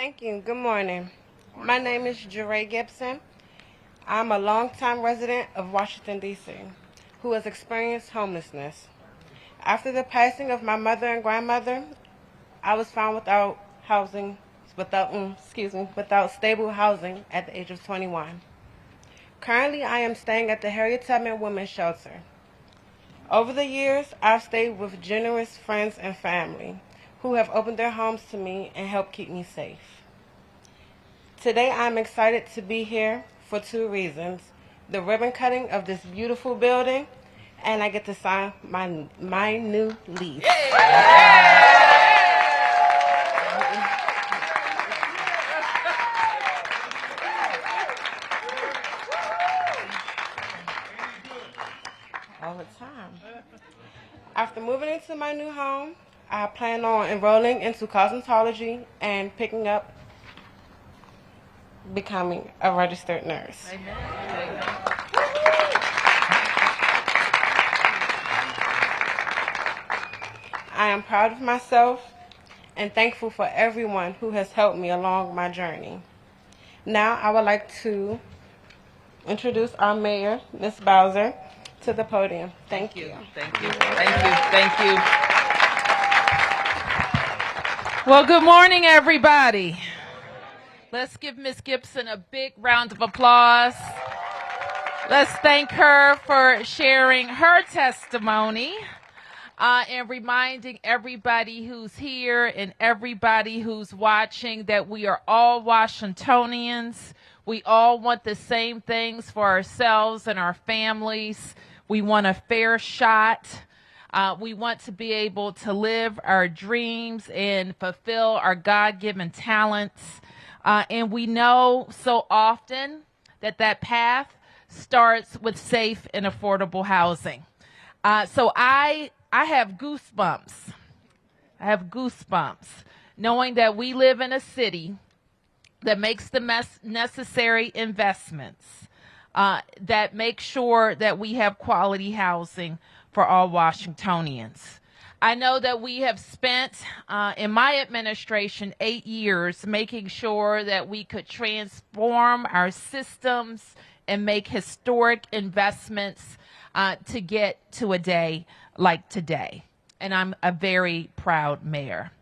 Thank you. Good morning. My name is Jeray Gibson. I'm a longtime resident of Washington, D.C., who has experienced homelessness. After the passing of my mother and grandmother, I was found without stable housing at the age of 21. Currently, I am staying at the Harriet Tubman Women's Shelter. Over the years, I've stayed with generous friends and family who have opened their homes to me and helped keep me safe. Today, I'm excited to be here for two reasons: the ribbon cutting of this beautiful building, and I get to sign my new lease. All the time. After moving into my new home, I plan on enrolling into cosmetology and picking up becoming a registered nurse. Amen. I am proud of myself and thankful for everyone who has helped me along my journey. Now I would like to introduce our mayor, Ms. Bowser, to the podium. Thank you. Thank you. Thank you. Thank you. Well, good morning, everybody. Let's give Ms. Gibson a big round of applause. Let's thank her for sharing her testimony and reminding everybody who's here and everybody who's watching that we are all Washingtonians. We all want the same things for ourselves and our families. We want a fair shot. We want to be able to live our dreams and fulfill our God-given talents. And we know so often that path starts with safe and affordable housing. So I have goosebumps. I have goosebumps knowing that we live in a city that makes the necessary investments, that make sure that we have quality housing for all Washingtonians. I know that we have spent, in my administration, 8 years making sure that we could transform our systems and make historic investments to get to a day like today. And I'm a very proud mayor.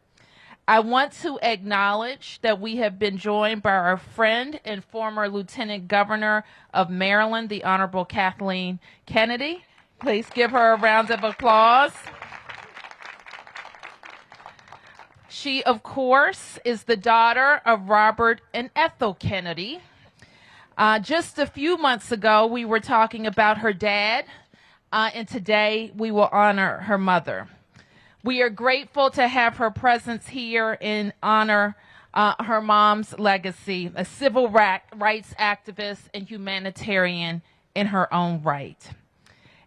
I want to acknowledge that we have been joined by our friend and former Lieutenant Governor of Maryland, the Honorable Kathleen Kennedy. Please give her a round of applause. She, of course, is the daughter of Robert and Ethel Kennedy. Just a few months ago, we were talking about her dad, and today we will honor her mother. We are grateful to have her presence here and honor her mom's legacy, a civil rights activist and humanitarian in her own right.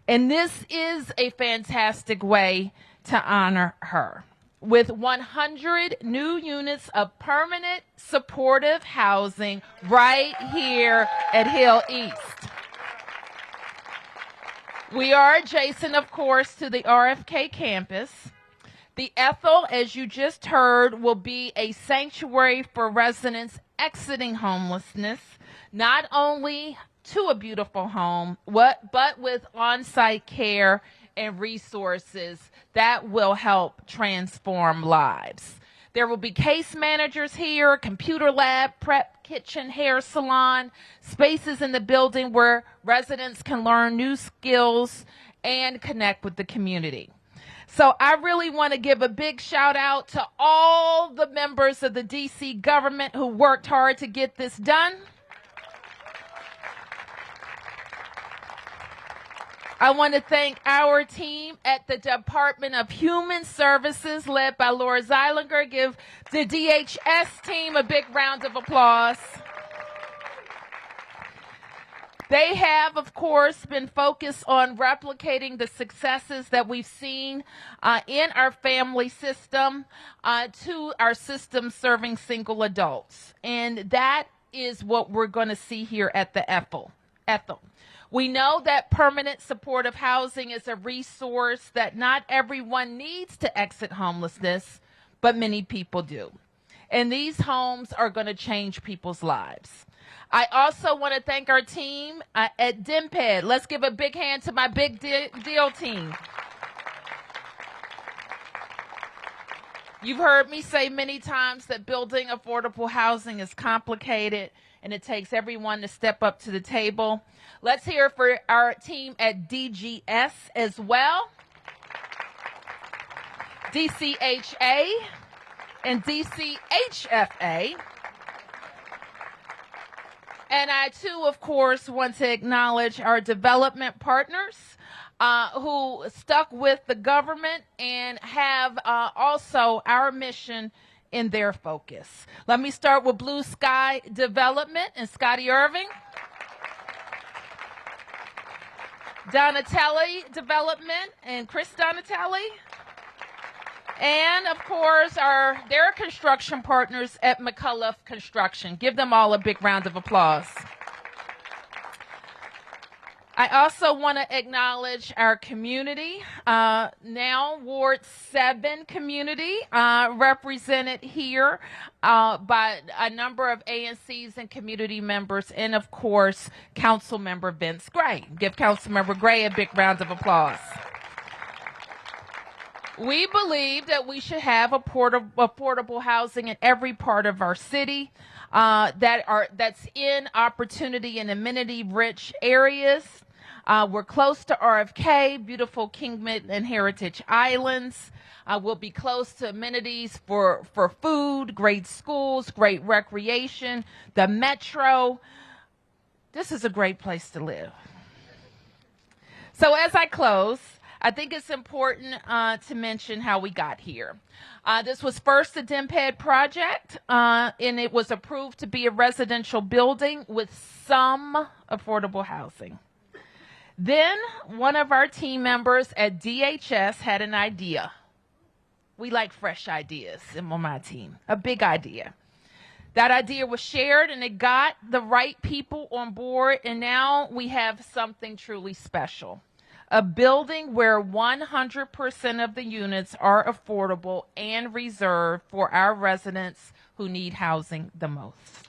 And this is a fantastic way to honor her, with 100 new units of permanent supportive housing right here at Hill East. We are adjacent, of course, to the RFK campus. The Ethel, as you just heard, will be a sanctuary for residents exiting homelessness, not only to a beautiful home, but with on-site care and resources that will help transform lives. There will be case managers here, computer lab, prep kitchen, hair salon, spaces in the building where residents can learn new skills and connect with the community. So I really want to give a big shout out to all the members of the DC government who worked hard to get this done. I want to thank our team at the Department of Human Services, led by Laura Zeilinger. Give the DHS team a big round of applause. They have, of course, been focused on replicating the successes that we've seen in our family system to our system serving single adults. And that is what we're going to see here at the Ethel. We know that permanent supportive housing is a resource that not everyone needs to exit homelessness, but many people do. And these homes are going to change people's lives. I also want to thank our team at DMPED. Let's give a big hand to my big deal team. You've heard me say many times that building affordable housing is complicated and it takes everyone to step up to the table. Let's hear for our team at DGS as well, DCHA, and DCHFA. And I, too, of course, want to acknowledge our development partners who stuck with the government and have also our mission in their focus. Let me start with Blue Sky Development and Scotty Irving. Donatelli Development and Chris Donatelli. And, of course, their construction partners at McCullough Construction. Give them all a big round of applause. I also want to acknowledge our community, now Ward 7 community, represented here by a number of ANCs and community members, and, of course, Council Member Vince Gray. Give Council Member Gray a big round of applause. We believe that we should have affordable housing in every part of our city that's in opportunity and amenity-rich areas. We're close to RFK, beautiful Kingman and Heritage Islands. We'll be close to amenities for food, great schools, great recreation, the metro. This is a great place to live. So as I close, I think it's important to mention how we got here. This was first a DMPED project, and it was approved to be a residential building with some affordable housing. Then one of our team members at DHS had an idea. We like fresh ideas on my team, a big idea. That idea was shared, and it got the right people on board, and now we have something truly special. A building where 100% of the units are affordable and reserved for our residents who need housing the most.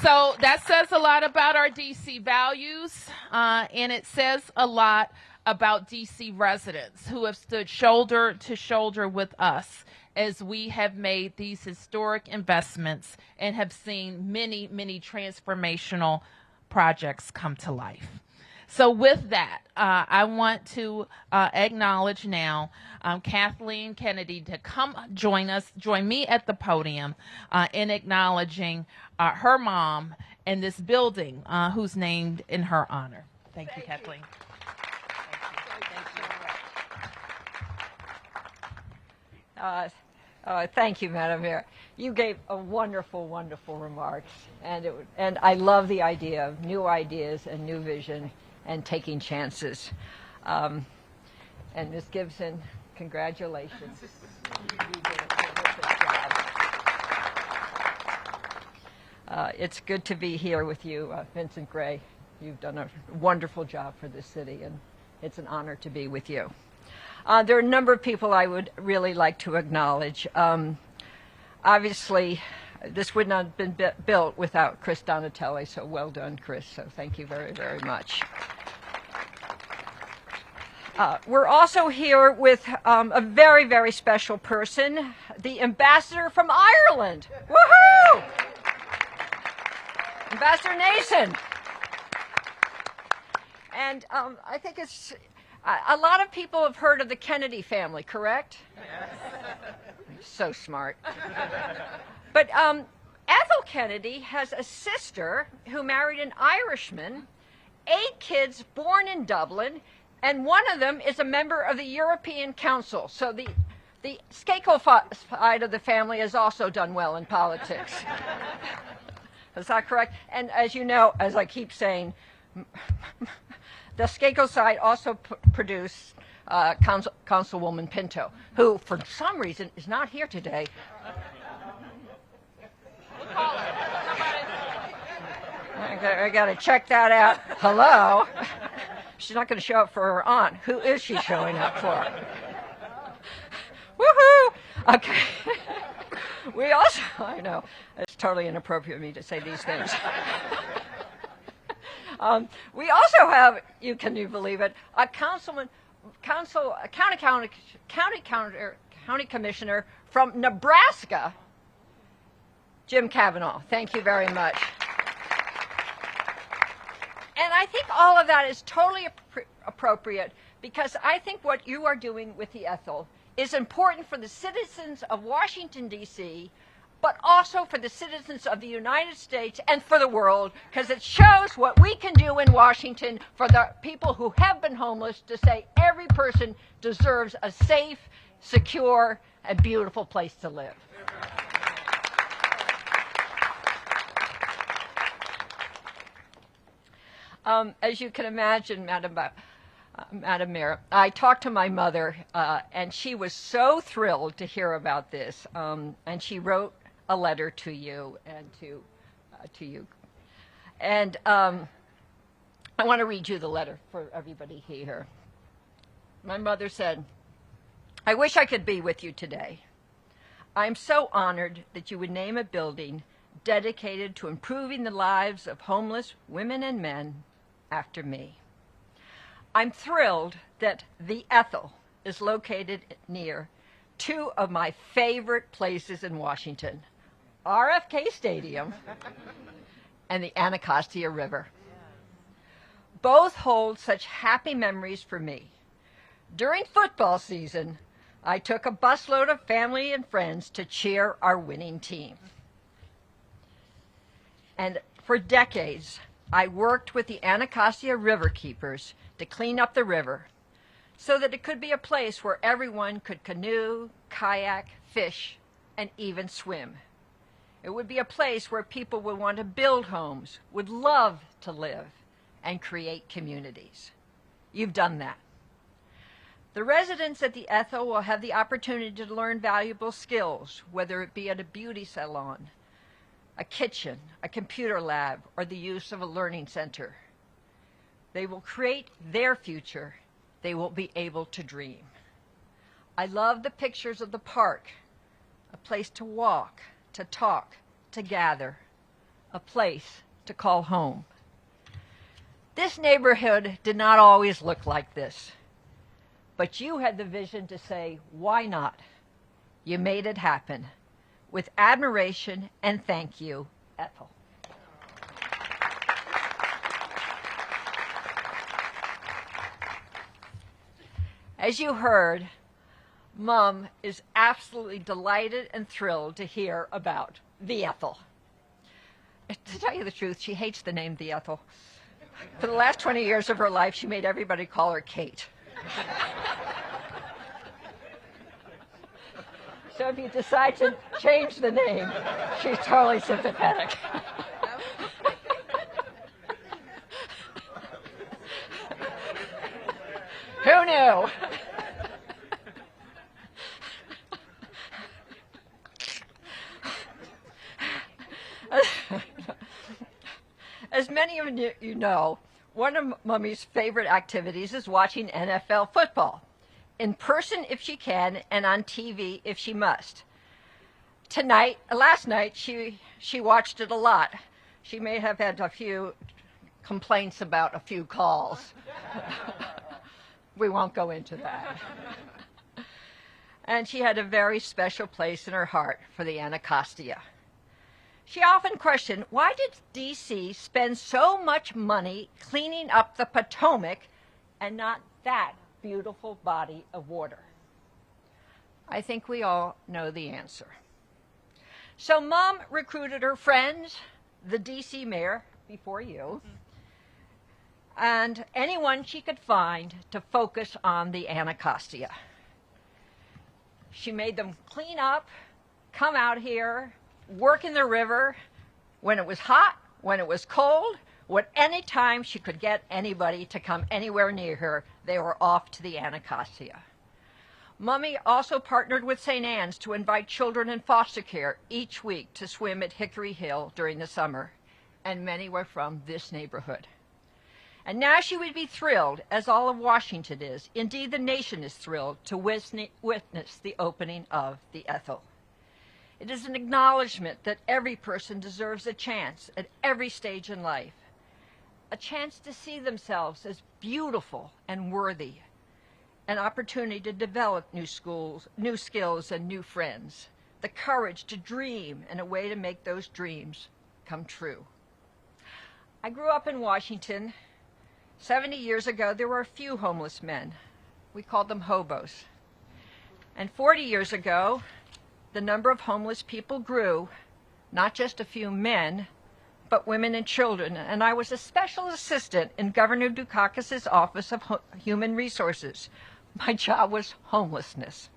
So that says a lot about our DC values, and it says a lot about DC residents who have stood shoulder to shoulder with us as we have made these historic investments and have seen many, many transformational projects come to life. So with that, I want to acknowledge now Kathleen Kennedy to come join me at the podium in acknowledging her mom and this building who's named in her honor. Thank you, Kathleen. Thank you, Madam Mayor. You gave a wonderful, wonderful remarks, and I love the idea of new ideas and new vision and taking chances. And Ms. Gibson, congratulations. You did a terrific job. It's good to be here with you, Vincent Gray. You've done a wonderful job for this city, and it's an honor to be with you. There are a number of people I would really like to acknowledge. Obviously, this would not have been built without Chris Donatelli, so well done, Chris. So thank you very, very much. We're also here with a very, very special person, the ambassador from Ireland. Woohoo! Ambassador Nason. And I think it's... a lot of people have heard of the Kennedy family, correct? Yes. So smart. But Ethel Kennedy has a sister who married an Irishman, 8 kids born in Dublin, and one of them is a member of the European Council. So the Skakel side of the family has also done well in politics. Is that correct? And as you know, as I keep saying, the Skakel side also produced Councilwoman Pinto, who, for some reason, is not here today. We'll call her. I got to check that out. Hello? She's not going to show up for her aunt. Who is she showing up for? Woohoo! Okay. We also, I know, it's totally inappropriate of me to say these things. We also have, can you believe it, a county commissioner from Nebraska, Jim Kavanaugh. Thank you very much. And I think all of that is totally appropriate because I think what you are doing with the Ethel is important for the citizens of Washington, D.C., but also for the citizens of the United States and for the world, because it shows what we can do in Washington for the people who have been homeless to say every person deserves a safe, secure, and beautiful place to live. As you can imagine, Madam Mayor, I talked to my mother, and she was so thrilled to hear about this, and she wrote a letter to you and to you. And I want to read you the letter for everybody here. My mother said, "I wish I could be with you today. I'm so honored that you would name a building dedicated to improving the lives of homeless women and men after me. I'm thrilled that the Ethel is located near two of my favorite places in Washington, RFK Stadium and the Anacostia River. Both hold such happy memories for me. During football season, I took a busload of family and friends to cheer our winning team. And for decades, I worked with the Anacostia River Keepers to clean up the river so that it could be a place where everyone could canoe, kayak, fish, and even swim. It would be a place where people would want to build homes, would love to live, and create communities. You've done that. The residents at the Ethel will have the opportunity to learn valuable skills, whether it be at a beauty salon, a kitchen, a computer lab, or the use of a learning center. They will create their future. They will be able to dream. I love the pictures of the park, a place to walk, to talk, to gather, a place to call home. This neighborhood did not always look like this, but you had the vision to say, why not? You made it happen. With admiration and thank you, Ethel." As you heard, Mom is absolutely delighted and thrilled to hear about the Ethel. To tell you the truth, she hates the name the Ethel. For the last 20 years of her life, she made everybody call her Kate. So if you decide to change the name, she's totally sympathetic. Who knew? As many of you know, one of Mummy's favorite activities is watching NFL football, in person if she can, and on TV if she must. Last night, she watched it a lot. She may have had a few complaints about a few calls. We won't go into that. And she had a very special place in her heart for the Anacostia. She often questioned, why did D.C. spend so much money cleaning up the Potomac and not that beautiful body of water? I think we all know the answer. So Mom recruited her friends, the D.C. mayor, before you, and anyone she could find to focus on the Anacostia. She made them clean up, come out here, work in the river when it was hot, when it was cold, any time she could get anybody to come anywhere near her, they were off to the Anacostia. Mummy also partnered with St. Anne's to invite children in foster care each week to swim at Hickory Hill during the summer, and many were from this neighborhood. And now she would be thrilled, as all of Washington is, indeed the nation is thrilled, to witness the opening of the Ethel. It is an acknowledgement that every person deserves a chance at every stage in life, a chance to see themselves as beautiful and worthy, an opportunity to develop new skills and new friends, the courage to dream and a way to make those dreams come true. I grew up in Washington. 70 years ago, there were a few homeless men. We called them hobos. And 40 years ago, the number of homeless people grew, not just a few men, but women and children. And I was a special assistant in Governor Dukakis's Office of Human Resources. My job was homelessness.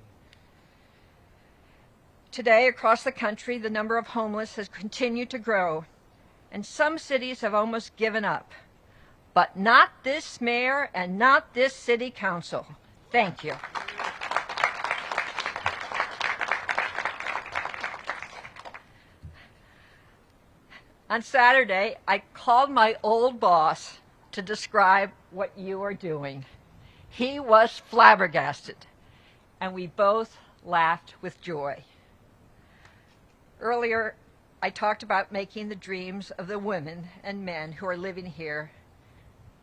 Today, across the country, the number of homeless has continued to grow, and some cities have almost given up. But not this mayor and not this city council. Thank you. On Saturday, I called my old boss to describe what you are doing. He was flabbergasted, and we both laughed with joy. Earlier, I talked about making the dreams of the women and men who are living here,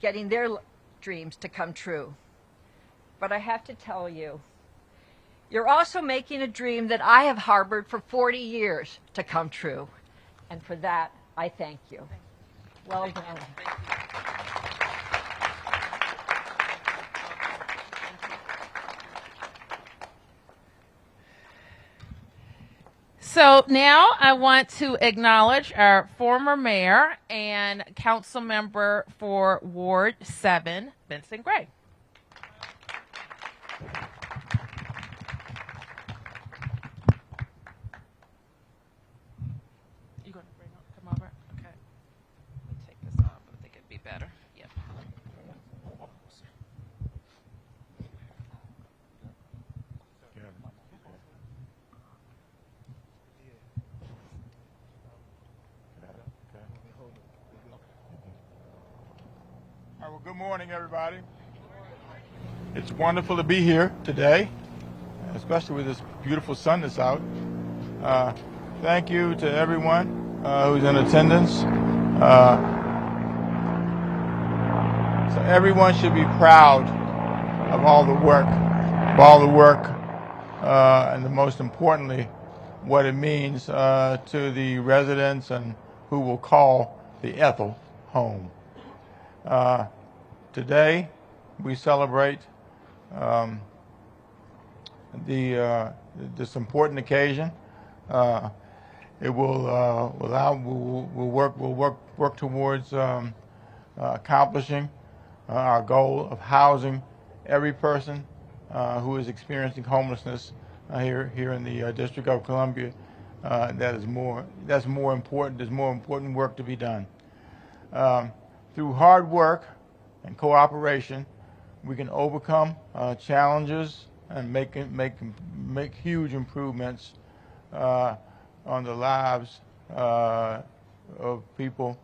getting their dreams to come true. But I have to tell you, you're also making a dream that I have harbored for 40 years to come true. And for that, I thank you. Well done. So now I want to acknowledge our former mayor and council member for Ward 7, Vincent Gray. You going to come over? Okay. Let me take this off. I think it'd be better. Yep. All right, well, good morning, everybody. It's wonderful to be here today, especially with this beautiful sun that's out. Thank you to everyone who's in attendance. So everyone should be proud of all the work, and the most importantly, what it means to the residents and who will call the Ethel home. Today, we celebrate this important occasion. It will we'll work towards accomplishing our goal of housing every person who is experiencing homelessness here in the District of Columbia. That's more important. There's more important work to be done. Through hard work and cooperation, we can overcome challenges and make huge improvements on the lives of people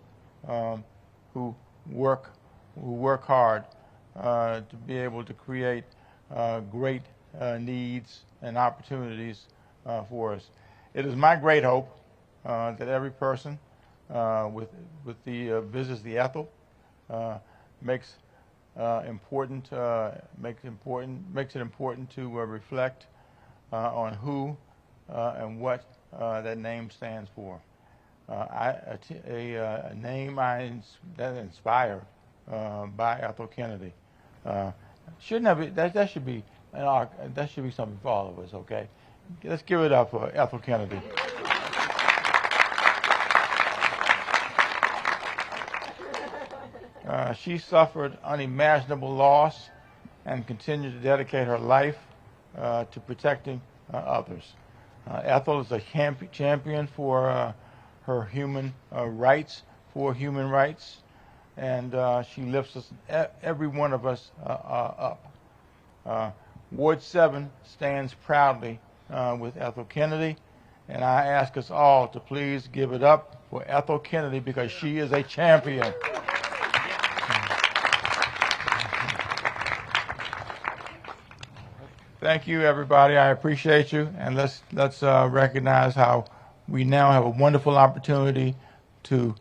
who work hard to be able to create great needs and opportunities for us. It is my great hope that every person visits the Ethel makes it important to reflect on who and what that name stands for. A name that inspired by Ethel Kennedy. That should be something for all of us. Okay, let's give it up for Ethel Kennedy. She suffered unimaginable loss and continued to dedicate her life to protecting others. Ethel is a champion for her human rights, and she lifts us, every one of us, up. Ward 7 stands proudly with Ethel Kennedy, and I ask us all to please give it up for Ethel Kennedy because she is a champion. Thank you, everybody. I appreciate you, and let's recognize how we now have a wonderful opportunity to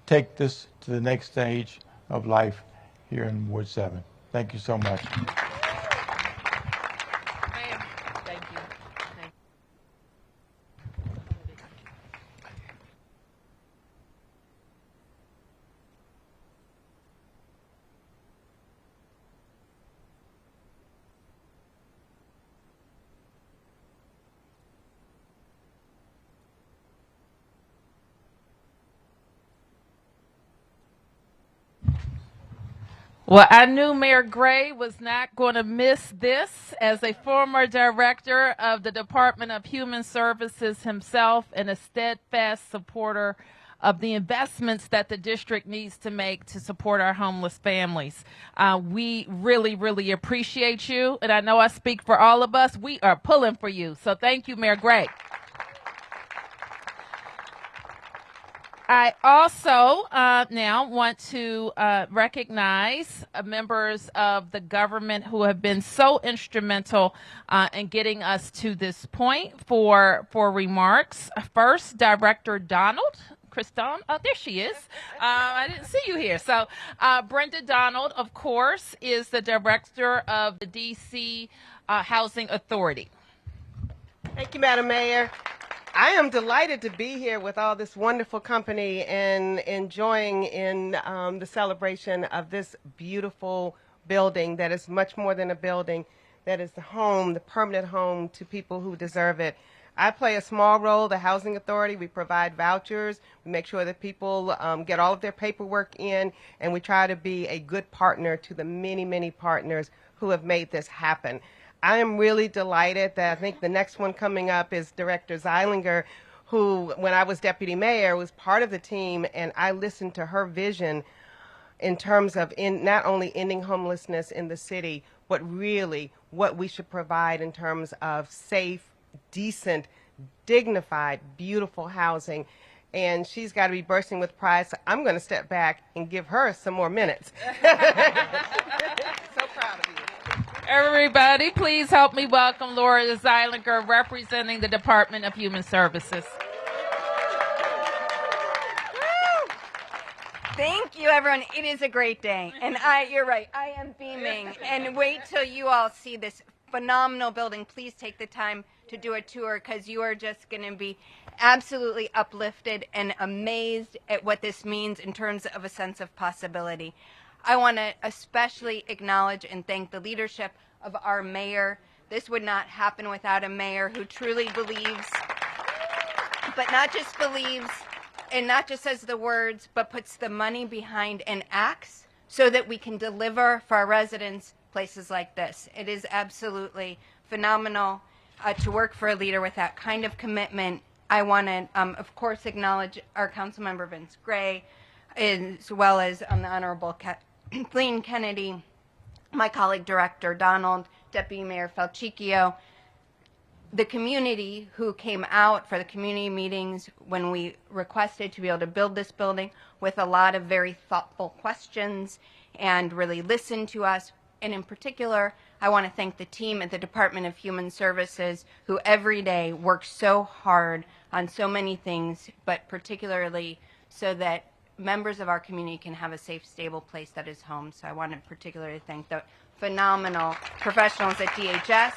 take this to the next stage of life here in Ward 7. Thank you so much. Thank you. Well, I knew Mayor Gray was not going to miss this. As a former director of the Department of Human Services himself and a steadfast supporter of the investments that the district needs to make to support our homeless families. We really, really appreciate you. And I know I speak for all of us. We are pulling for you. So thank you, Mayor Gray. I also now want to recognize members of the government who have been so instrumental in getting us to this point for remarks. First, Director Donald. Kriston, oh, there she is. I didn't see you here. So Brenda Donald, of course, is the director of the D.C. Housing Authority. Thank you, Madam Mayor. I am delighted to be here with all this wonderful company and enjoying in the celebration of this beautiful building that is much more than a building, that is the home, the permanent home to people who deserve it. I play a small role, the Housing Authority. We provide vouchers. We make sure that people get all of their paperwork in, and we try to be a good partner to the many, many partners who have made this happen. I am really delighted that I think the next one coming up is Director Zeilinger, who, when I was deputy mayor, was part of the team, and I listened to her vision in terms of not only ending homelessness in the city, but really what we should provide in terms of safe, decent, dignified, beautiful housing. And she's got to be bursting with pride, so I'm going to step back and give her some more minutes. So proud of you. Everybody, please help me welcome Laura Zeilinger, representing the Department of Human Services. Thank you, everyone. It is a great day. And you're right, I am beaming. And wait till you all see this phenomenal building. Please take the time to do a tour, because you are just going to be absolutely uplifted and amazed at what this means in terms of a sense of possibility. I want to especially acknowledge and thank the leadership of our mayor. This would not happen without a mayor who truly believes, but not just believes and not just says the words, but puts the money behind and acts so that we can deliver for our residents places like this. It is absolutely phenomenal to work for a leader with that kind of commitment. I want to, of course, acknowledge our Councilmember Vince Gray, as well as the Honorable Kathleen Kennedy, my colleague Director Donald, Deputy Mayor Falchicchio, the community who came out for the community meetings when we requested to be able to build this building with a lot of very thoughtful questions and really listened to us. And in particular, I want to thank the team at the Department of Human Services who every day works so hard on so many things, but particularly so that members of our community can have a safe, stable place that is home. So I want to particularly thank the phenomenal professionals at DHS,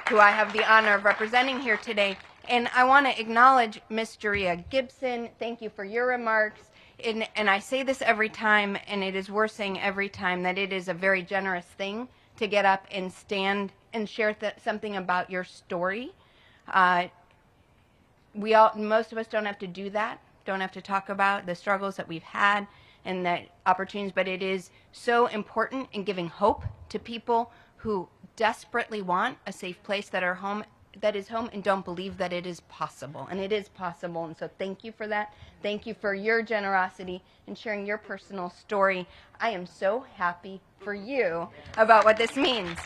who I have the honor of representing here today. And I want to acknowledge Ms. Jaria Gibson. Thank you for your remarks. And I say this every time, and it is worth saying every time, that it is a very generous thing to get up and stand and share something about your story. Most of us don't have to do that, don't have to talk about the struggles that we've had and the opportunities, but it is so important in giving hope to people who desperately want a safe place that is home and don't believe that it is possible. And it is possible. And so thank you for that. Thank you for your generosity and sharing your personal story. I am so happy for you about what this means.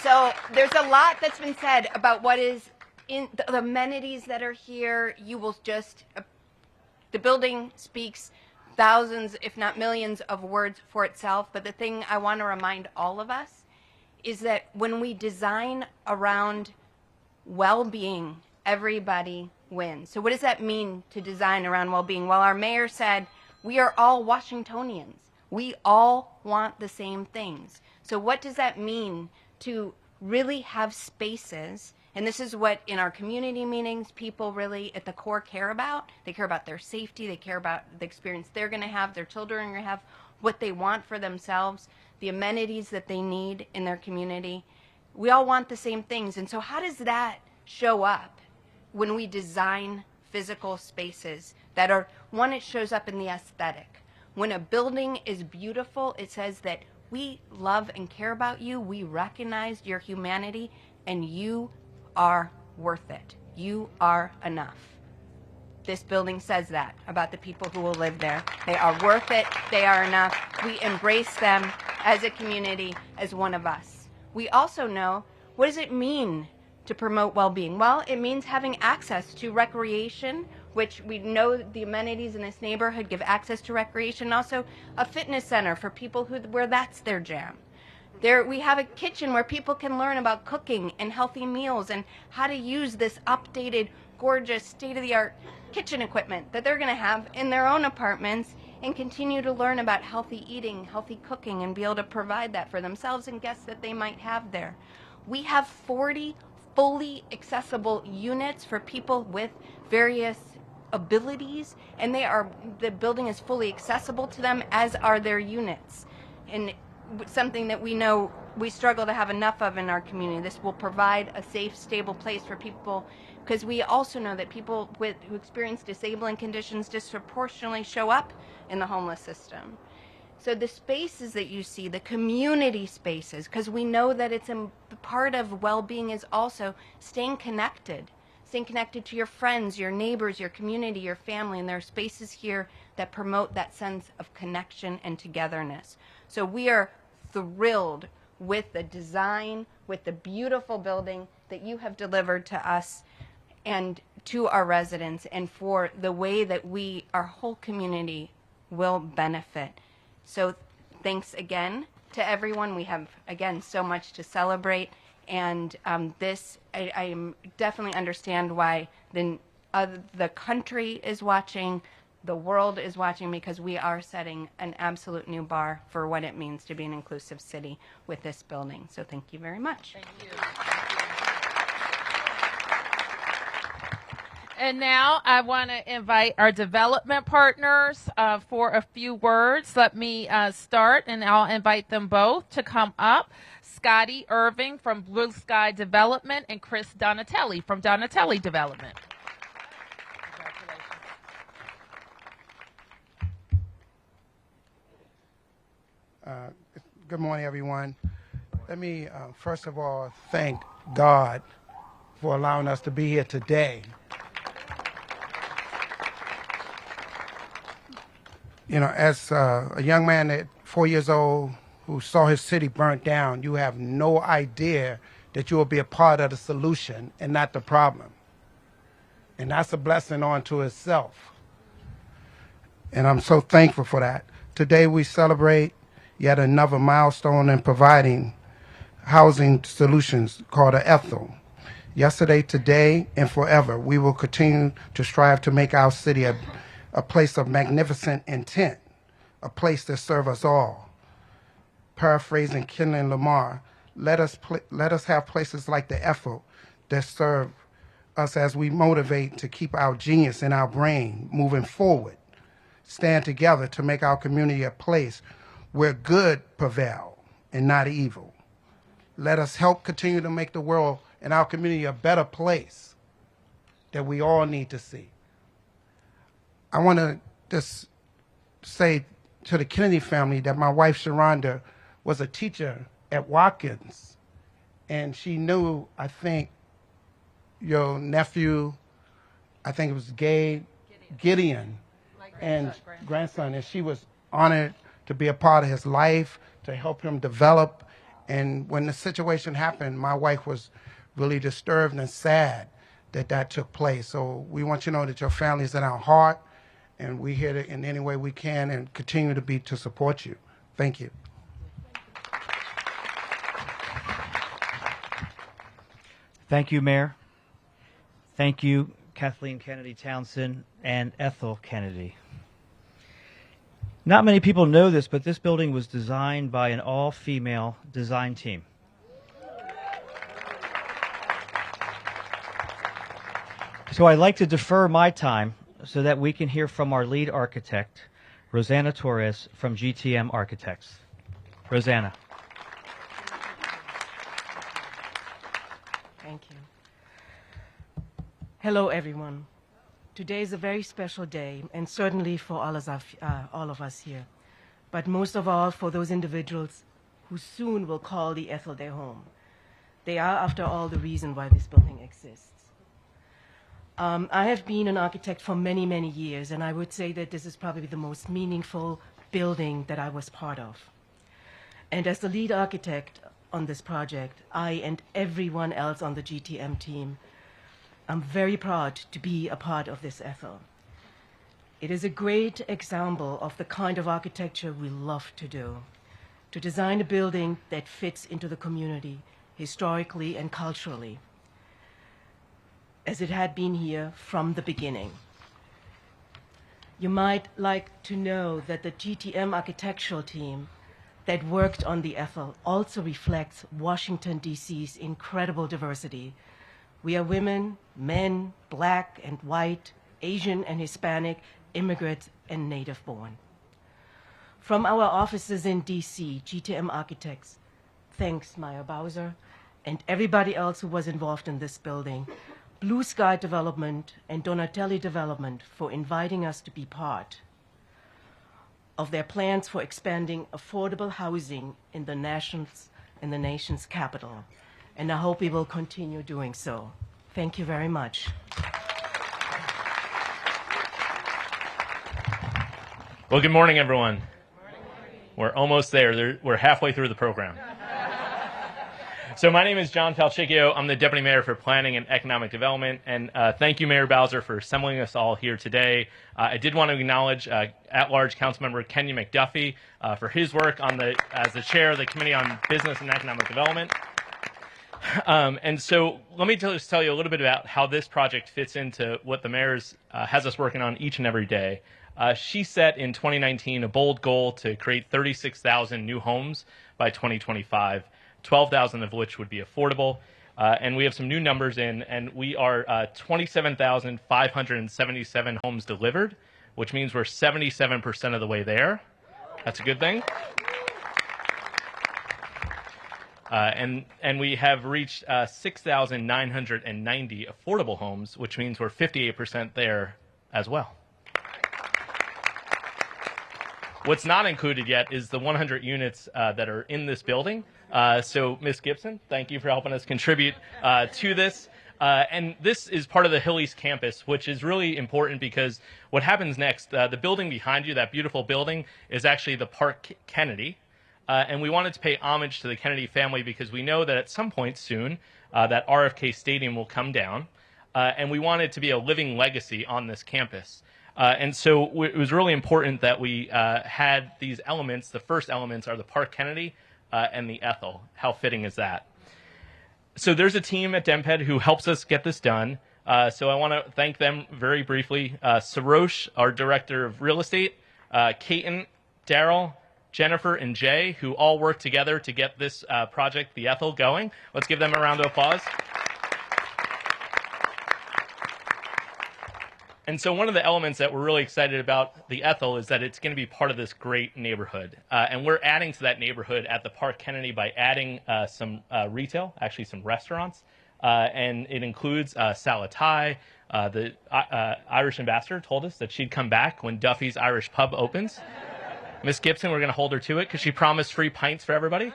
So there's a lot that's been said about what is in the amenities that are here. You will just, the building speaks thousands, if not millions of words for itself. But the thing I want to remind all of us is that when we design around well-being, everybody wins. So what does that mean to design around well-being? Well, our mayor said, we are all Washingtonians. We all want the same things. So what does that mean to really have spaces? And this is what in our community meetings people really at the core care about. They care about their safety. They care about the experience they're going to have, their children are going to have, what they want for themselves, the amenities that they need in their community. We all want the same things. And so how does that show up when we design physical spaces that are, one, it shows up in the aesthetic. When a building is beautiful, it says that we love and care about you, we recognize your humanity, and you are worth it. You are enough. This building says that about the people who will live there. They are worth it. They are enough. We embrace them as a community, as one of us. We also know, what does it mean to promote well-being? Well, it means having access to recreation, which we know the amenities in this neighborhood give access to recreation, and also a fitness center for people where that's their jam. We have a kitchen where people can learn about cooking and healthy meals and how to use this updated, gorgeous, state-of-the-art kitchen equipment that they're going to have in their own apartments and continue to learn about healthy eating, healthy cooking, and be able to provide that for themselves and guests that they might have there. We have 40 fully accessible units for people with various abilities, and the building is fully accessible to them, as are their units. And something that we know we struggle to have enough of in our community. This will provide a safe, stable place for people, because we also know that people who experience disabling conditions disproportionately show up in the homeless system. So the spaces that you see, the community spaces, because we know that it's a part of well-being is also staying connected to your friends, your neighbors, your community, your family, and there are spaces here that promote that sense of connection and togetherness. So we are thrilled with the design, with the beautiful building that you have delivered to us and to our residents, and for the way that our whole community will benefit. So thanks again to everyone. We have, again, so much to celebrate. And I definitely understand why the country is watching, the world is watching, because we are setting an absolute new bar for what it means to be an inclusive city with this building. So thank you very much. Thank you. And now I want to invite our development partners for a few words. Let me start, and I'll invite them both to come up. Scotty Irving from Blue Sky Development and Chris Donatelli from Donatelli Development. Good morning, everyone. Let me, first of all, thank God for allowing us to be here today. You know, as a young man at 4 years old who saw his city burnt down, you have no idea that you will be a part of the solution and not the problem. And that's a blessing unto itself. And I'm so thankful for that. Today we celebrate yet another milestone in providing housing solutions called a Ethel. Yesterday, today, and forever, we will continue to strive to make our city a place of magnificent intent, a place that serves us all. Paraphrasing Kendrick Lamar, let us have places like the Ethel that serve us as we motivate to keep our genius in our brain moving forward. Stand together to make our community a place where good prevail and not evil. Let us help continue to make the world and our community a better place that we all need to see. I want to just say to the Kennedy family that my wife, Sharonda, was a teacher at Watkins, and she knew, I think, your nephew, I think it was Gideon, and grandson, and she was honored to be a part of his life, to help him develop. And when the situation happened, my wife was really disturbed and sad that that took place. So we want you to know that your family is in our heart, and we're here to, in any way we can, and continue to support you. Thank you. Thank you, Mayor. Thank you, Kathleen Kennedy Townsend and Ethel Kennedy. Not many people know this, but this building was designed by an all-female design team. So I'd like to defer my time so that we can hear from our lead architect, Rosanna Torres from GTM Architects. Rosanna. Thank you. Hello, everyone. Today is a very special day, and certainly for all of us here, but most of all for those individuals who soon will call the Ethel their home. They are, after all, the reason why this building exists. I have been an architect for many, many years, and I would say that this is probably the most meaningful building that I was part of. And as the lead architect on this project, I and everyone else on the GTM team, I'm very proud to be a part of this Ethel. It is a great example of the kind of architecture we love to do, to design a building that fits into the community historically and culturally, as it had been here from the beginning. You might like to know that the GTM architectural team that worked on the Ethel also reflects Washington, D.C.'s incredible diversity. We are women, men, black and white, Asian and Hispanic, immigrants and native born. From our offices in D.C., GTM Architects thanks Muriel Bowser and everybody else who was involved in this building, Blue Sky Development and Donatelli Development for inviting us to be part of their plans for expanding affordable housing in the nation's capital. And I hope we will continue doing so. Thank you very much. Well, good morning, everyone. We're almost there. We're halfway through the program. So my name is John Palchicchio. I'm the Deputy Mayor for Planning and Economic Development. And thank you, Mayor Bowser, for assembling us all here today. I did want to acknowledge at-large Councilmember Kenya McDuffie for his work as the chair of the Committee on Business and Economic Development. And so let me just tell you a little bit about how this project fits into what the mayor has us working on each and every day. She set in 2019 a bold goal to create 36,000 new homes by 2025. 12,000 of which would be affordable. And we have some new numbers in, and we are 27,577 homes delivered, which means we're 77% of the way there. That's a good thing. And we have reached 6,990 affordable homes, which means we're 58% there as well. What's not included yet is the 100 units that are in this building. So, Ms. Gibson, thank you for helping us contribute to this. And this is part of the Hill East campus, which is really important because what happens next, the building behind you, that beautiful building, is actually the Park Kennedy. And we wanted to pay homage to the Kennedy family because we know that at some point soon, that RFK Stadium will come down. And we want it to be a living legacy on this campus. And so it was really important that we had these elements. The first elements are the Park Kennedy and the Ethel. How fitting is that? So there's a team at DEMPED who helps us get this done. So I want to thank them very briefly. Sarosh, our Director of Real Estate, Kaiten, Daryl, Jennifer, and Jay, who all work together to get this project, the Ethel, going. Let's give them a round of applause. And so one of the elements that we're really excited about the Ethel is that it's going to be part of this great neighborhood. And we're adding to that neighborhood at the Park Kennedy by adding some retail, actually some restaurants. And it includes Salatai. The Irish ambassador told us that she'd come back when Duffy's Irish Pub opens. Miss Gibson, we're going to hold her to it because she promised free pints for everybody.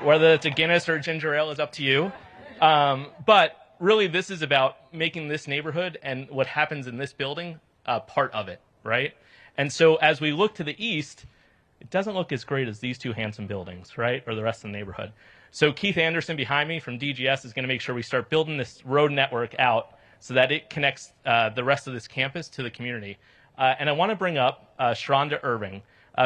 Whether it's a Guinness or a ginger ale is up to you. But really, this is about making this neighborhood and what happens in this building part of it, right? And so as we look to the east, it doesn't look as great as these two handsome buildings, right, or the rest of the neighborhood. So Keith Anderson behind me from DGS is going to make sure we start building this road network out so that it connects the rest of this campus to the community. And I want to bring up Sharonda Irving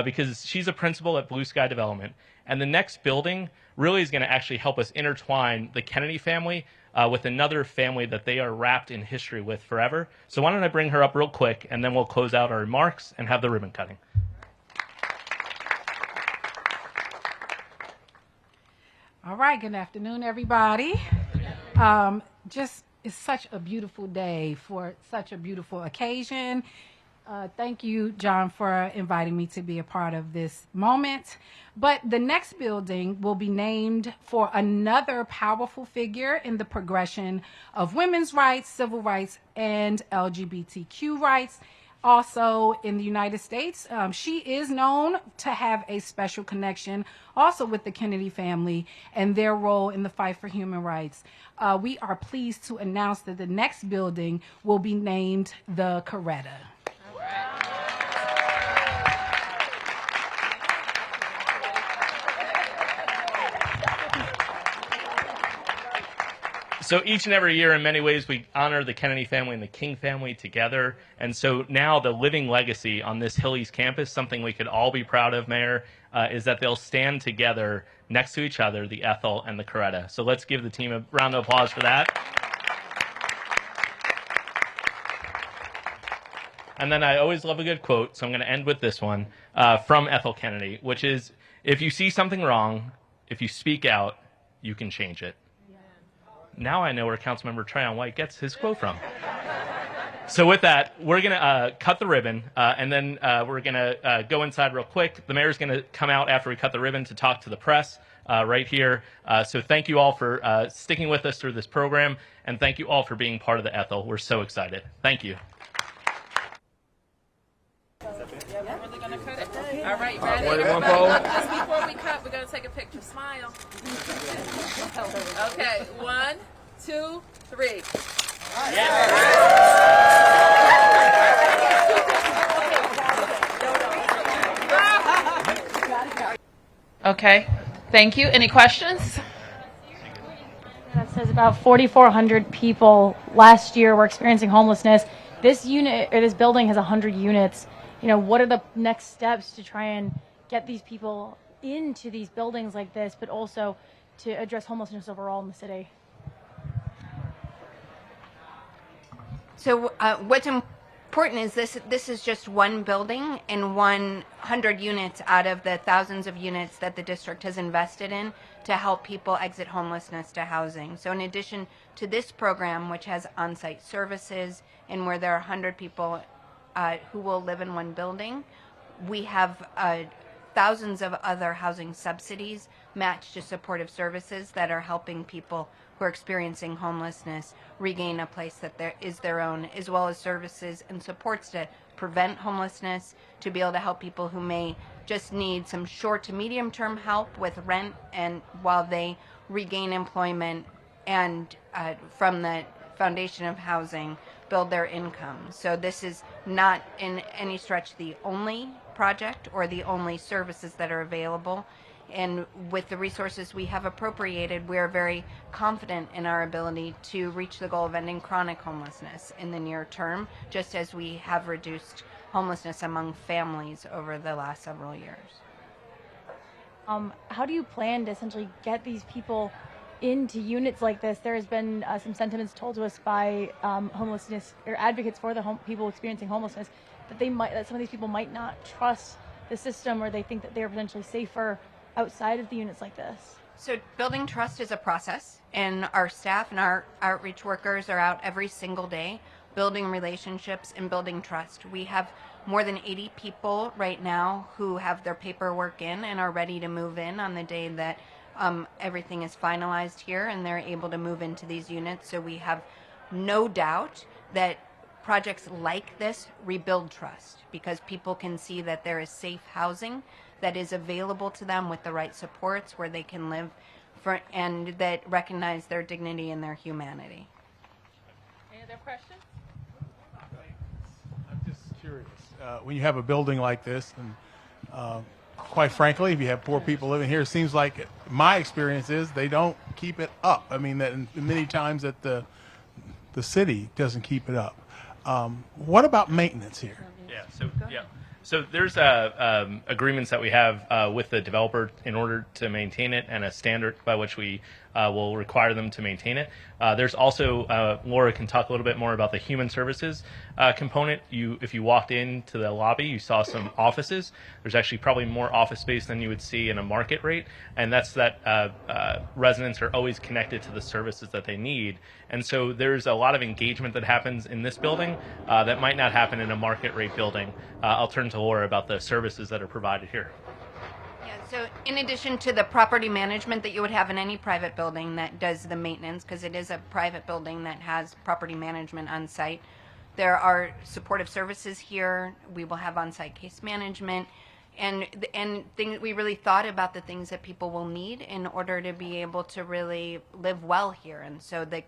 because she's a principal at Blue Sky Development. And the next building really is going to actually help us intertwine the Kennedy family with another family that they are wrapped in history with forever. So why don't I bring her up real quick, and then we'll close out our remarks and have the ribbon cutting. All right, good afternoon, everybody. Just it's such a beautiful day for such a beautiful occasion. Thank you, John, for inviting me to be a part of this moment. But the next building will be named for another powerful figure in the progression of women's rights, civil rights, and LGBTQ rights. Also in the United States, she is known to have a special connection also with the Kennedy family and their role in the fight for human rights. We are pleased to announce that the next building will be named the Coretta. So each and every year, in many ways, we honor the Kennedy family and the King family together. And so now the living legacy on this Hill East campus, something we could all be proud of, Mayor, is that they'll stand together next to each other, the Ethel and the Coretta. So let's give the team a round of applause for that. And then I always love a good quote, so I'm going to end with this one from Ethel Kennedy, which is, if you see something wrong, if you speak out, you can change it. Now I know where Councilmember Trayon White gets his quote from. So with that, we're going to cut the ribbon, and then we're going to go inside real quick. The mayor's going to come out after we cut the ribbon to talk to the press right here. So thank you all for sticking with us through this program, and thank you all for being part of the Ethel. We're so excited. Thank you. All right, ready? Just before we cut, we're going to take a picture. Smile. Okay, 1, 2, 3. Okay, thank you. Any questions? That says about 4,400 people last year were experiencing homelessness. This unit or this building has 100 units. You know, what are the next steps to try and get these people into these buildings like this, but also to address homelessness overall in the city? So what's important is this is just one building and 100 units out of the thousands of units that the district has invested in to help people exit homelessness to housing. So in addition to this program, which has on-site services and where there are 100 people who will live in one building, we have thousands of other housing subsidies matched to supportive services that are helping people who are experiencing homelessness regain a place that is their own, as well as services and supports to prevent homelessness, to be able to help people who may just need some short to medium term help with rent and while they regain employment and from the foundation of housing build their income. So this is not in any stretch the only project or the only services that are available. And with the resources we have appropriated, we are very confident in our ability to reach the goal of ending chronic homelessness in the near term, just as we have reduced homelessness among families over the last several years. How do you plan to essentially get these people into units like this? There has been some sentiments told to us by homelessness or advocates for the people experiencing homelessness that some of these people might not trust the system, or they think that they're potentially safer outside of the units like this. So building trust is a process, and our staff and our outreach workers are out every single day building relationships and building trust. We have more than 80 people right now who have their paperwork in and are ready to move in on the day that everything is finalized here and they're able to move into these units. So we have no doubt that projects like this rebuild trust, because people can see that there is safe housing that is available to them with the right supports where they can live and that recognize their dignity and their humanity. Any other questions? I'm just curious. When you have a building like this, and quite frankly, if you have poor people living here, it seems like my experience is they don't keep it up. I mean, that many times that the city doesn't keep it up. What about maintenance here? Yeah. So So there's agreements that we have with the developer in order to maintain it, and a standard by which we will require them to maintain it. There's also, Laura can talk a little bit more about the human services component. If you walked into the lobby, you saw some offices. There's actually probably more office space than you would see in a market rate, and that's that residents are always connected to the services that they need. And so there's a lot of engagement that happens in this building that might not happen in a market rate building. I'll turn to Laura about the services that are provided here. Yeah, so in addition to the property management that you would have in any private building that does the maintenance, because it is a private building that has property management on site, there are supportive services here. We will have on-site case management, and we really thought about the things that people will need in order to be able to really live well here. And so the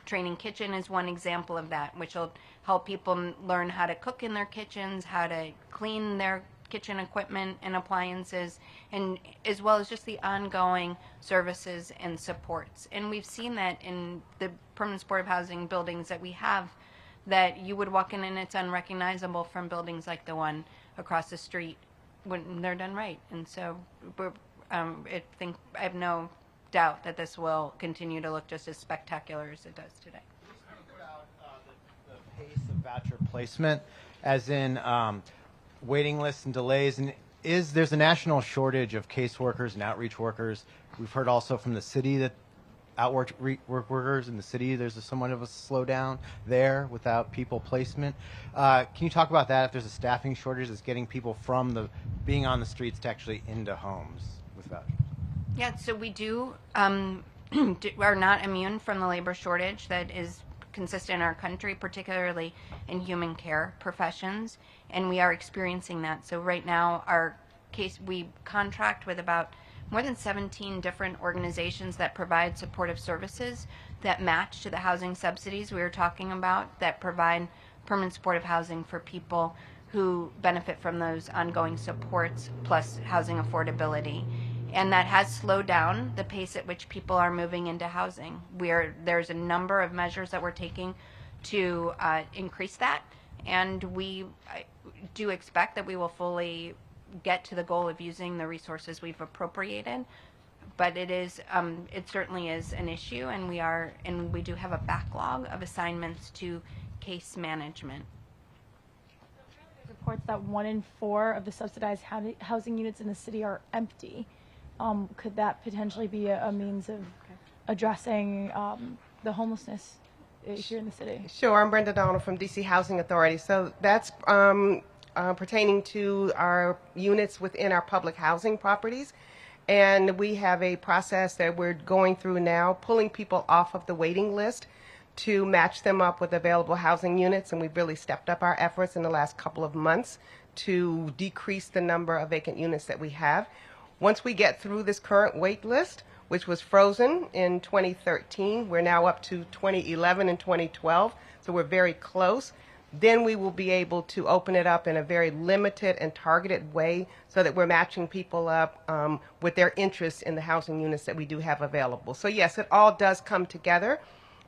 training kitchen is one example of that, which will help people learn how to cook in their kitchens, how to clean their kitchen equipment and appliances, and as well as just the ongoing services and supports. And we've seen that in the permanent supportive housing buildings that we have, that you would walk in and it's unrecognizable from buildings like the one across the street when they're done right. And so I have no doubt that this will continue to look just as spectacular as it does today. About the pace of voucher placement, as in waiting lists and delays, and there's a national shortage of caseworkers and outreach workers. We've heard also from the city that outreach workers in the city, there's somewhat of a slowdown there without people placement. Can you talk about that, if there's a staffing shortage that's getting people from being on the streets to actually into homes with vouchers? Yeah, so we are not immune from the labor shortage that is consistent in our country, particularly in human care professions, and we are experiencing that. So right now, we contract with about more than 17 different organizations that provide supportive services that match to the housing subsidies we were talking about, that provide permanent supportive housing for people who benefit from those ongoing supports plus housing affordability. And that has slowed down the pace at which people are moving into housing. There's a number of measures that we're taking to increase that, and we do expect that we will fully get to the goal of using the resources we've appropriated. But it certainly is an issue, and we do have a backlog of assignments to case management. Reports that 1 in 4 of the subsidized housing units in the city are empty. Could that potentially be a means of addressing the homelessness here in the city? Sure. I'm Brenda Donald from DC Housing Authority. So that's pertaining to our units within our public housing properties. And we have a process that we're going through now, pulling people off of the waiting list to match them up with available housing units. And we've really stepped up our efforts in the last couple of months to decrease the number of vacant units that we have. Once we get through this current wait list, which was frozen in 2013, we're now up to 2011 and 2012, so we're very close. Then we will be able to open it up in a very limited and targeted way so that we're matching people up with their interests in the housing units that we do have available. So yes, it all does come together,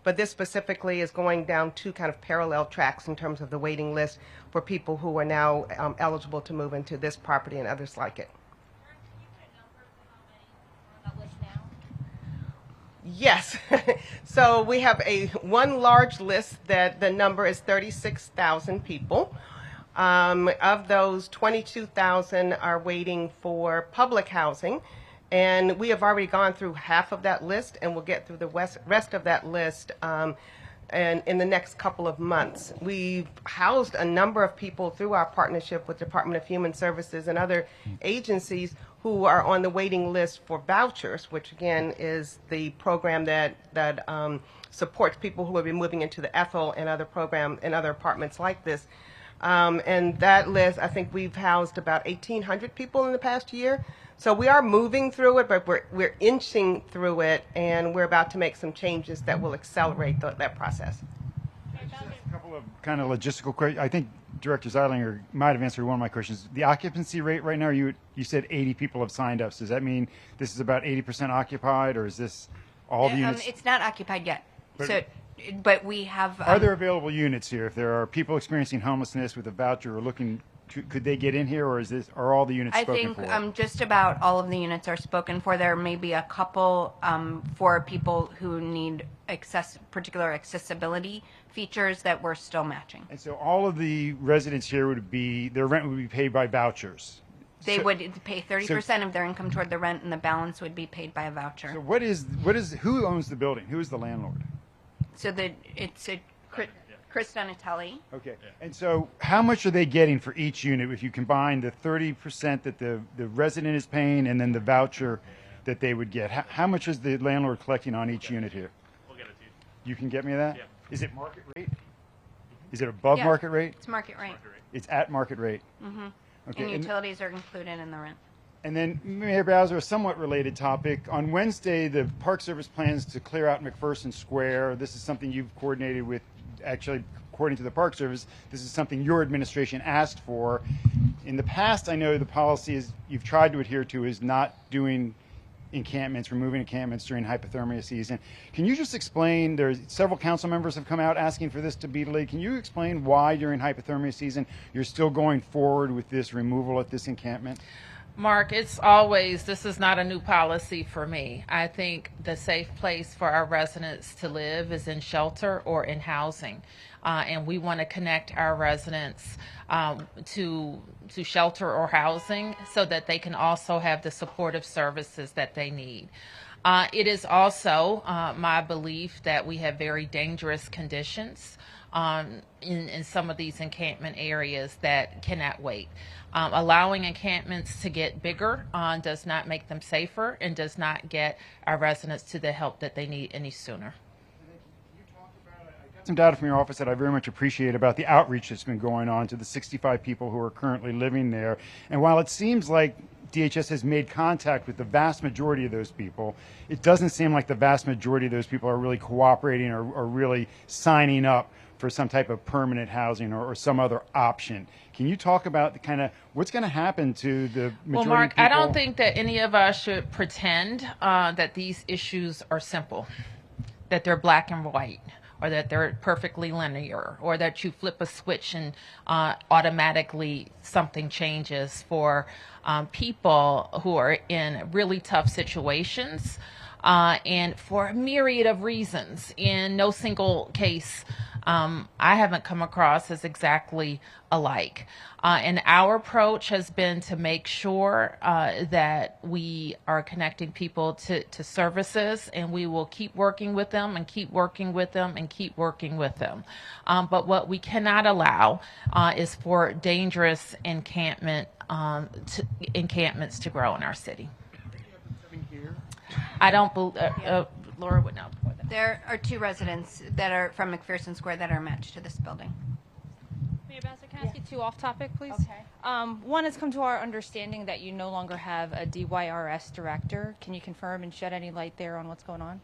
but this specifically is going down 2 kind of parallel tracks in terms of the waiting list for people who are now eligible to move into this property and others like it. Yes. So we have one large list that the number is 36,000 people. Of those, 22,000 are waiting for public housing, and we have already gone through half of that list, and we'll get through the rest of that list and in the next couple of months. We've housed a number of people through our partnership with Department of Human Services and other agencies who are on the waiting list for vouchers, which again is the program that supports people who have been moving into the Ethel and other programs and other apartments like this. And that list, I think we've housed about 1,800 people in the past year. So we are moving through it, but we're inching through it, and we're about to make some changes that will accelerate that process. A couple of kind of logistical questions. I think Director Zeilinger might have answered one of my questions. The occupancy rate right now, you said 80 people have signed up. So does that mean this is about 80% occupied, or is this all the units? It's not occupied yet. But we have... are there available units here? If there are people experiencing homelessness with a voucher or looking Could they get in here, or are all the units I spoken think for? just about all of the units are spoken for. There may be a couple for people who need particular accessibility features that we're still matching. And so all of the residents here their rent would be paid by vouchers. They would pay 30% of their income toward the rent, and the balance would be paid by a voucher. So who owns the building? Who is the landlord? So it's Chris Donatelli. Okay. And so how much are they getting for each unit if you combine the 30% that the resident is paying and then the voucher that they would get? How much is the landlord collecting on each unit here? We'll get it to you. You can get me that? Yeah. Is it market rate? Is it above market rate? It's market rate. It's at market rate. Mm-hmm. Okay. And utilities are included in the rent. And then, Mayor Bowser, a somewhat related topic. On Wednesday, the Park Service plans to clear out McPherson Square. This is something you've coordinated with, actually, according to the Park Service, this is something your administration asked for. In the past, I know the policy is you've tried to adhere to is not doing encampments, removing encampments during hypothermia season. Can you just explain, there's several council members have come out asking for this to be delayed. Can you explain why during hypothermia season you're still going forward with this removal at this encampment? Mark, this is not a new policy for me. I think the safe place for our residents to live is in shelter or in housing. And we want to connect our residents to shelter or housing so that they can also have the supportive services that they need. It is also my belief that we have very dangerous conditions in some of these encampment areas that cannot wait. Allowing encampments to get bigger does not make them safer and does not get our residents to the help that they need any sooner. Some data from your office that I very much appreciate about the outreach that's been going on to the 65 people who are currently living there. And while it seems like DHS has made contact with the vast majority of those people, it doesn't seem like the vast majority of those people are really cooperating or really signing up for some type of permanent housing or some other option. Can you talk about the kind of what's going to happen to the majority Well, Mark, of people? I don't think that any of us should pretend that these issues are simple, that they're black and white, or that they're perfectly linear, or that you flip a switch and automatically something changes for people who are in really tough situations and for a myriad of reasons. In no single case I haven't come across as exactly alike. And our approach has been to make sure that we are connecting people to services, and we will keep working with them and keep working with them and keep working with them. But what we cannot allow is for dangerous encampments to grow in our city. I don't believe, Laura would know. There are 2 residents that are from McPherson Square that are matched to this building. Mayor Bowser, can I ask you 2 off topic, please? Okay. One has come to our understanding that you no longer have a DYRS director. Can you confirm and shed any light there on what's going on?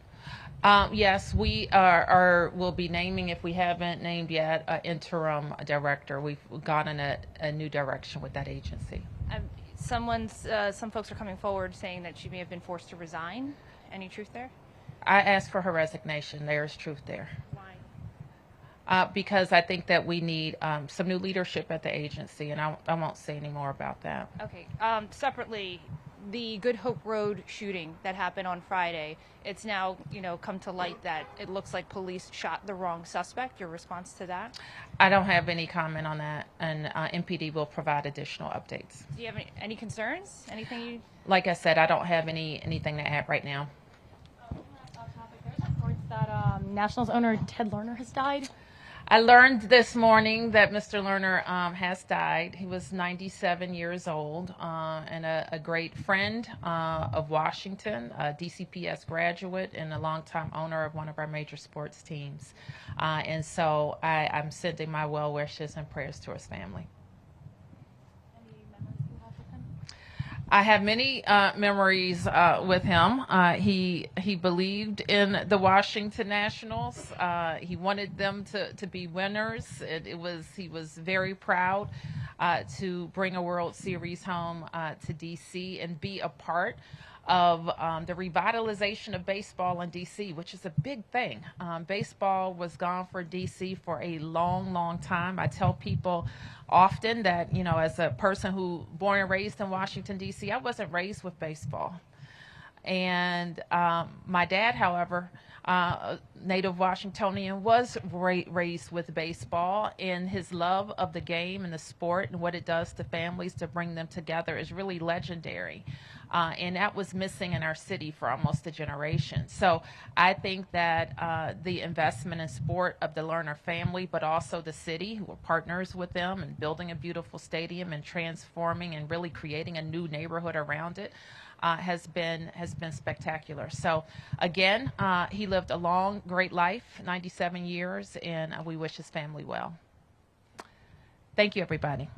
Yes, we will be naming, if we haven't named yet, an interim director. We've gone in a new direction with that agency. Some folks are coming forward saying that she may have been forced to resign. Any truth there? I asked for her resignation. There is truth there. Why? Because I think that we need some new leadership at the agency, and I won't say any more about that. Okay. Separately, the Good Hope Road shooting that happened on Friday, it's now, come to light that it looks like police shot the wrong suspect. Your response to that? I don't have any comment on that, and MPD will provide additional updates. Do you have any concerns? Anything you... Like I said, I don't have anything to add right now. Reports that Nationals owner Ted Lerner has died. I learned this morning that Mr. Lerner has died. He was 97 years old and a great friend of Washington, a DCPS graduate, and a longtime owner of one of our major sports teams. And so I'm sending my well wishes and prayers to his family. I have many memories with him. He believed in the Washington Nationals. He wanted them to be winners. He was very proud to bring a World Series home to DC and be a part of the revitalization of baseball in D.C., which is a big thing. Baseball was gone for D.C. for a long, long time. I tell people often that, you know, as a person who born and raised in Washington, D.C., I wasn't raised with baseball. And my dad, however, native Washingtonian, was raised with baseball, and his love of the game and the sport and what it does to families to bring them together is really legendary. And that was missing in our city for almost a generation. So I think that the investment in sport of the Lerner family, but also the city, who are partners with them and building a beautiful stadium and transforming and really creating a new neighborhood around it, has been spectacular. So again, he lived a long, great life, 97 years, and we wish his family well. Thank you, everybody.